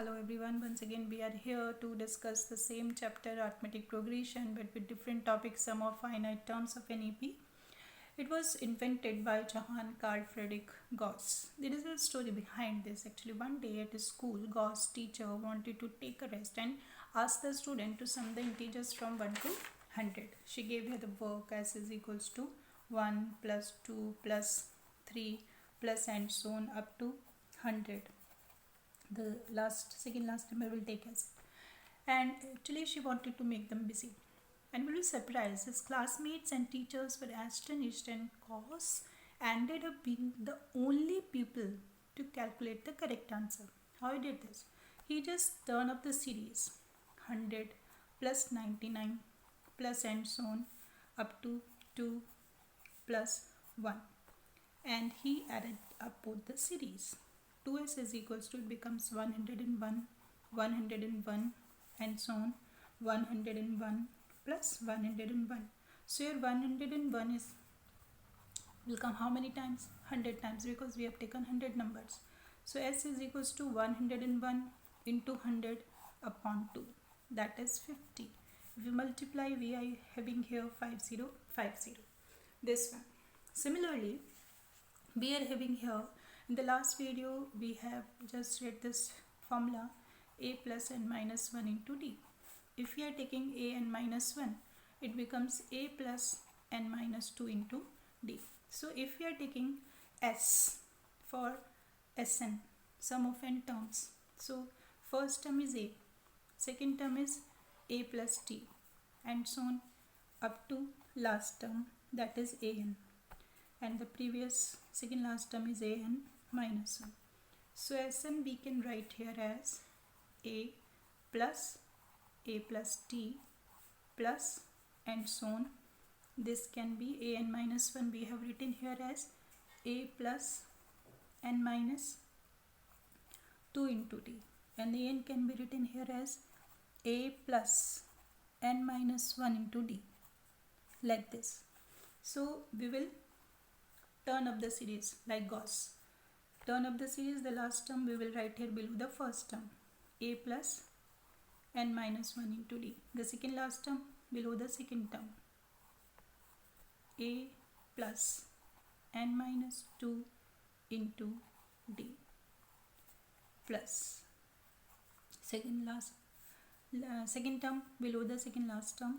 Hello everyone, once again we are here to discuss the same chapter arithmetic progression but with different topics, sum of finite terms of an AP. It was invented by Johann Carl Friedrich Gauss. There is a story behind this. Actually, one day at school, Gauss' teacher wanted to take a rest and asked the student to sum the integers from 1 to 100. She gave her the work as is equals to 1 plus 2 plus 3 plus and so on up to 100. The second last time I will take as it. And actually she wanted to make them busy. And we were surprised. His classmates and teachers were astonished, and Gauss ended up being the only pupil to calculate the correct answer. How he did this? He just turned up the series 100 plus 99 plus and so on up to 2 plus 1. And he added up both the series. 2s is equals to, it becomes 101, 101 and so on, 101 plus 101. So your 101 will come how many times? 100 times, because we have taken 100 numbers. So s is equals to 101 into 100 upon 2, that is 50. If we multiply, we are having here 5050, this one. Similarly, we are having here, in the last video we have just read this formula, a plus and minus 1 into d. If we are taking a and minus 1, it becomes a plus and minus 2 into d. So if we are taking s for Sn, sum of n terms, so first term is a, second term is a plus t, and so on up to last term, that is an, and the previous second last term is an minus 1. So Sn we can write here as a plus t plus and so on. This can be an minus 1, we have written here as a plus n minus 2 into t, and the n can be written here as a plus n minus 1 into d, like this. So we will turn up the series like Gauss. Turn up the series, the last term we will write here below the first term, a plus n minus 1 into d. The second last term below the second term, a plus n minus 2 into d, plus second term below the second last term,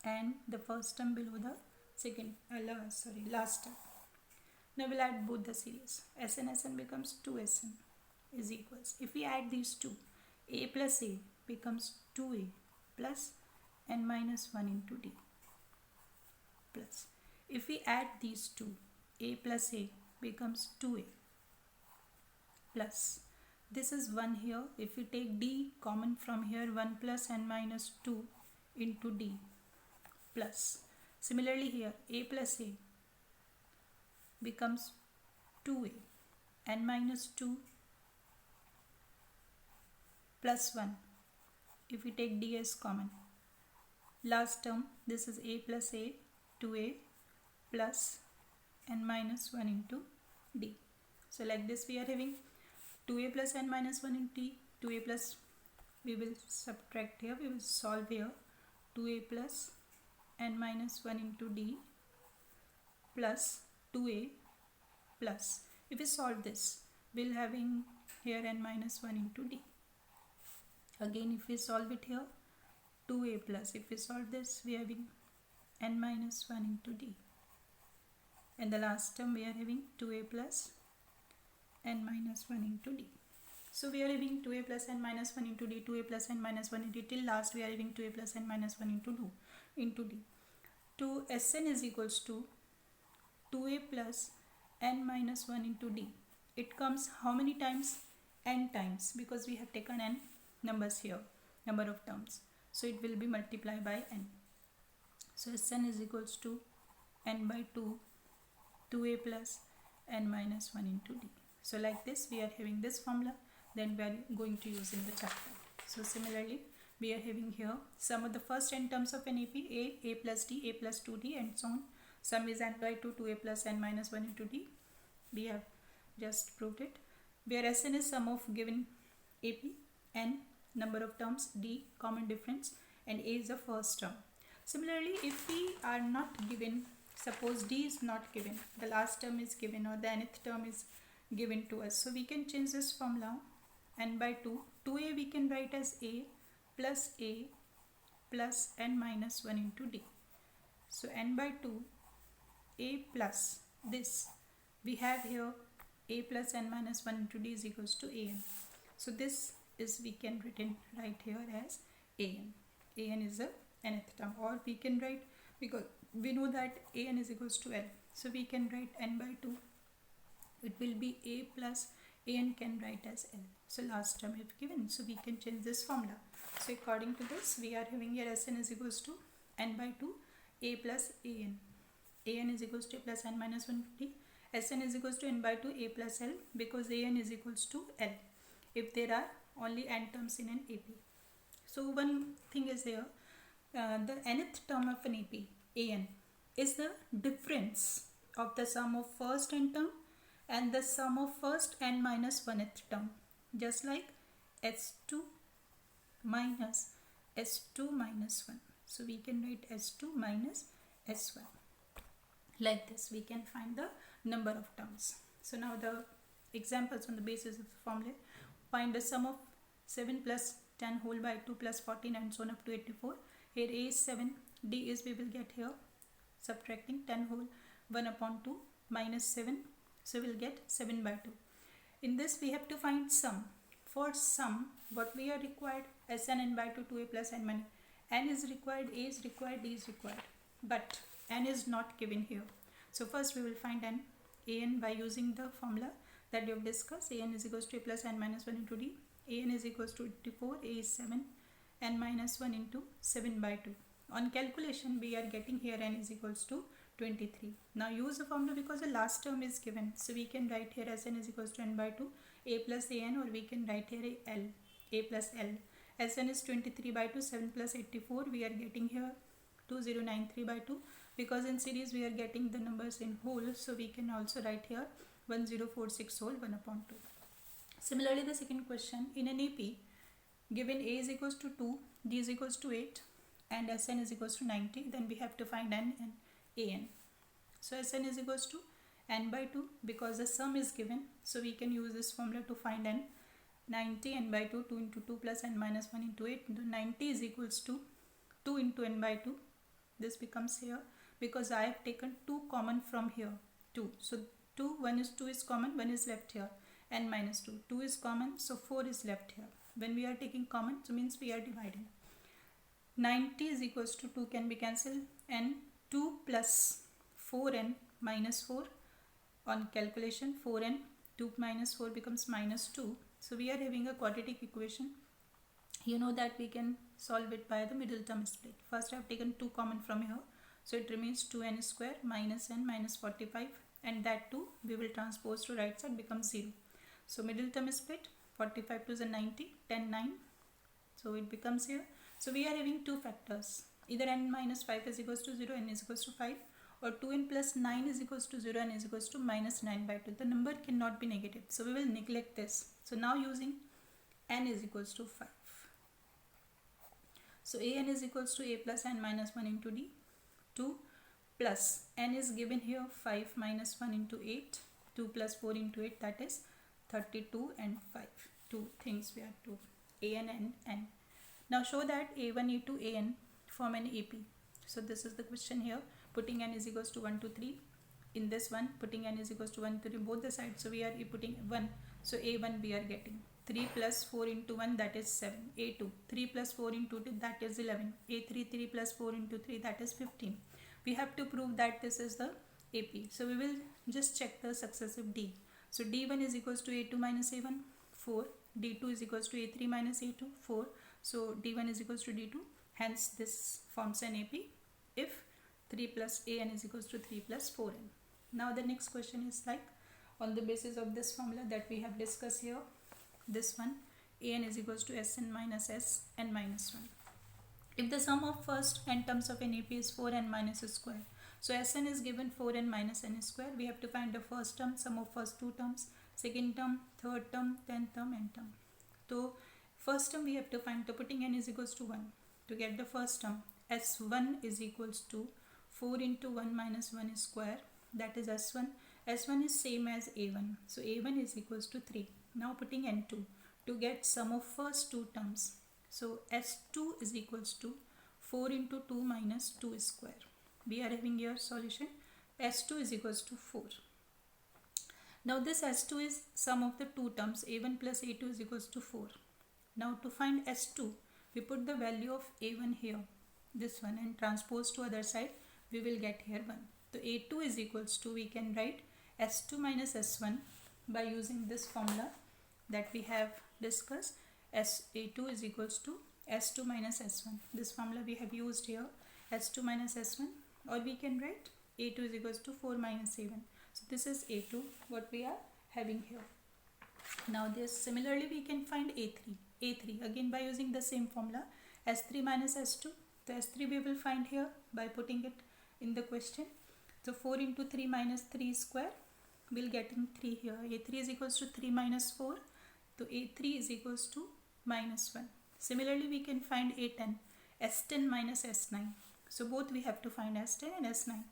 and the first term below the last term. Now we'll add both the series. Sn becomes 2Sn is equals, if we add these two, a plus a becomes 2a plus n minus 1 into d, plus if we add these two, a plus a becomes 2a plus, this is 1 here, if we take d common from here, 1 plus n minus 2 into d, plus similarly here a plus a becomes 2a, n minus 2 plus 1, if we take d as common, last term this is a plus a, 2a plus n minus 1 into d. So like this we are having 2a plus n minus 1 into d, 2a plus, we will subtract here, we will solve here, 2a plus n minus 1 into d plus 2a plus, if we solve this, we'll having here n minus 1 into d. Again if we solve it here, 2a plus, if we solve this, we are having n minus 1 into d, and the last term we are having 2a plus n minus 1 into d. So we are having 2a plus n minus 1 into d, 2a plus n minus 1 into d, till last we are having 2a plus n minus 1 into d. To Sn is equals to 2a plus n minus 1 into d. It comes how many times? N times, because we have taken n numbers here, number of terms. So it will be multiplied by n. So Sn is equals to n by 2, 2a plus n minus 1 into d. So like this we are having this formula, then we are going to use in the chapter. So similarly we are having here sum of the first n terms of an AP, a plus d, a plus 2d and so on. Sum is n by 2, 2a plus n minus 1 into d. We have just proved it. Where Sn is sum of given AP, N number of terms, D common difference, and A is the first term. Similarly, if we are not given, suppose D is not given, the last term is given or the nth term is given to us, so we can change this formula. N by 2, 2A we can write as A plus N minus 1 into D. So N by 2, A plus this, we have here A plus N minus 1 into D is equals to AN. So this is we can write here as AN. AN is the nth term, or we can write, because we know that AN is equals to L, so we can write N by 2, it will be A plus AN can write as L. So last term if given, so we can change this formula. So according to this, we are having here Sn is equals to N by 2 A plus AN. AN is equals to A plus N minus 150. Sn is equals to N by 2 A plus L, because AN is equals to L if there are only n terms in an AP. So one thing is here, the nth term of an AP, AN, is the difference of the sum of first n term and the sum of first n minus 1th term, just like S2 minus S2 minus 1. So we can write S2 minus S1. Like this we can find the number of terms. So now the examples on the basis of the formula. Find the sum of 7 plus 10 whole by 2 plus 14 and so on up to 84. Here A is 7, D is, we will get here subtracting 10 whole 1 upon 2 minus 7. So we will get 7 by 2. In this we have to find sum. For sum, what we are required, Sn n by 2, 2a plus n minus. N is required, A is required, D is required. But n is not given here. So first we will find n, An by using the formula that we have discussed. An is equals to A plus n minus 1 into D. An is equals to 84, A is 7, n minus 1 into 7 by 2. On calculation we are getting here n is equals to 23. Now use the formula because the last term is given. So we can write here Sn is equals to n by 2, A plus An, or we can write here L, A plus L. Sn is 23 by 2, 7 plus 84. We are getting here 2093 by 2. Because in series we are getting the numbers in whole. So we can also write here 1046 whole 1 upon 2. Similarly, the second question, in an AP, given A is equals to 2, D is equals to 8, and Sn is equals to 90, then we have to find n and An. So Sn is equals to n by 2, because the sum is given. So we can use this formula to find n. 90 n by 2, 2 into 2 plus n minus 1 into 8. 90 is equals to 2 into n by 2. This becomes here, because I have taken 2 common from here, 2. So 2, 2 is common, 1 is left here, n minus 2. 2 is common, so 4 is left here. When we are taking common, so means we are dividing. 90 is equals to 2 can be cancelled, and 2 plus 4n minus 4. On calculation, 4n, 2 minus 4 becomes minus 2. So we are having a quadratic equation. You know that we can solve it by the middle term split. First I have taken 2 common from here. So it remains 2n square minus n minus 45, and that 2 we will transpose to right side, becomes 0. So middle term split, 45 to the 90, 10, 9. So it becomes here. So we are having two factors. Either n minus 5 is equals to 0, n is equals to 5, or 2n plus 9 is equals to 0, n is equals to minus 9 by 2. The number cannot be negative. So we will neglect this. So now using n is equals to 5. So an is equals to a plus n minus 1 into d. 2 plus n is given here 5 minus 1 into 8. 2 plus 4 into 8, that is 32 and 5. Two things we are to an and n. Now show that a1, a2, an form an AP. So this is the question here. Putting n is equals to 1 to 3. In this one, putting n is equals to 1 to 3 both the sides. So we are putting 1. So a1 we are getting 3 plus 4 into 1, that is 7. A2, 3 plus 4 into 2, that is 11. A3, 3 plus 4 into 3, that is 15. We have to prove that this is the AP. So we will just check the successive D. So D1 is equals to A2 minus A1, 4. D2 is equals to A3 minus A2, 4. So D1 is equals to D2. Hence this forms an AP if 3 plus an is equals to 3 plus 4n. Now the next question is like, on the basis of this formula that we have discussed here, this one, an is equals to Sn minus Sn minus 1. If the sum of first n terms of an AP is 4n minus square, so Sn is given 4n minus n square, we have to find the first term, sum of first two terms, second term, third term, 10th term, n term. So first term we have to find, to putting n is equals to 1. To get the first term, s1 is equals to 4 into 1 minus 1 square, that is s1. s1 is same as a1, so a1 is equals to 3. Now putting n2 to get sum of first two terms. So s2 is equals to 4 into 2 minus 2 square. We are having here solution s2 is equals to 4. Now this s2 is sum of the two terms, a1 plus a2 is equals to 4. Now to find s2, we put the value of a1 here, this one, and transpose to other side, we will get here 1. So a2 is equals to, we can write s2 minus s1 by using this formula that we have discussed. A2 is equals to s2 minus s1. This formula we have used here, s2 minus s1, or we can write a2 is equals to 4 minus a1. So this is a2 what we are having here. Now this similarly we can find a3 again by using the same formula, s3 minus s2. The s3 we will find here by putting it in the question. So 4 into 3 minus 3 square, we'll get in 3 here. a3 is equals to 3 minus 4. So a3 is equals to minus 1. Similarly we can find a10, s10 minus s9. So both we have to find s10 and s9.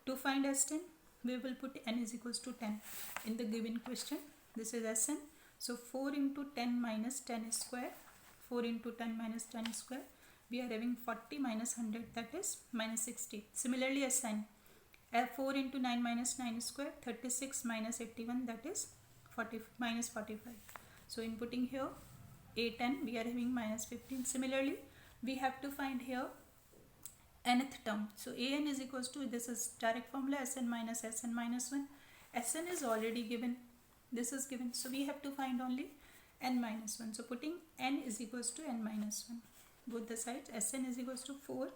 To find s10, we will put n is equals to 10 in the given question. This is sn. So 4 into 10 minus 10 square, 4 into 10 minus 10 square, we are having 40 minus 100, that is minus 60. Similarly sn, 4 into 9 minus 9 square, 36 minus 81, that is 40 minus 45. So in putting here a10, we are having minus 15. Similarly we have to find here nth term. So an is equals to, this is direct formula, sn minus 1. Sn is already given, this is given, so we have to find only n minus 1. So putting n is equals to n minus 1, both the sides, sn is equals to 4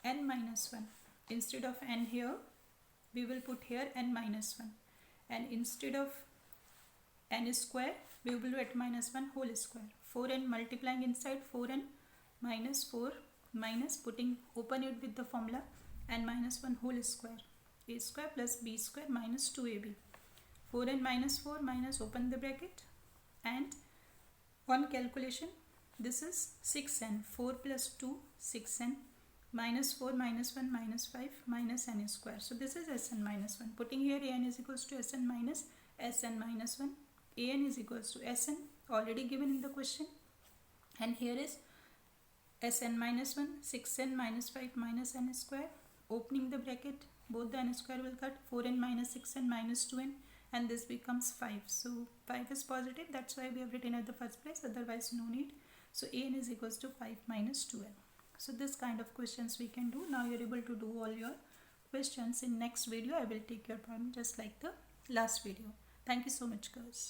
n minus 1. Instead of n here, we will put here n minus 1, and instead of n square, we will write minus 1 whole square. 4n multiplying inside, 4n minus 4 minus, putting open it with the formula, n minus 1 whole square, a square plus b square minus 2ab. 4n minus 4 minus, open the bracket, and on calculation, this is 6n, 4 plus 2, 6n, minus 4 minus 1 minus 5 minus n square. So this is sn minus 1. Putting here an is equals to sn minus 1. An is equals to sn, already given in the question, and here is sn minus 1, 6n minus 5 minus n square. Opening the bracket, both the n square will cut, 4n minus 6n minus 2n, and this becomes 5. So 5 is positive, that's why we have written at the first place, otherwise no need. So an is equals to 5 minus 2n. So this kind of questions we can do. Now you're able to do all your questions. In next video I will take your problem just like the last video. Thank you so much guys.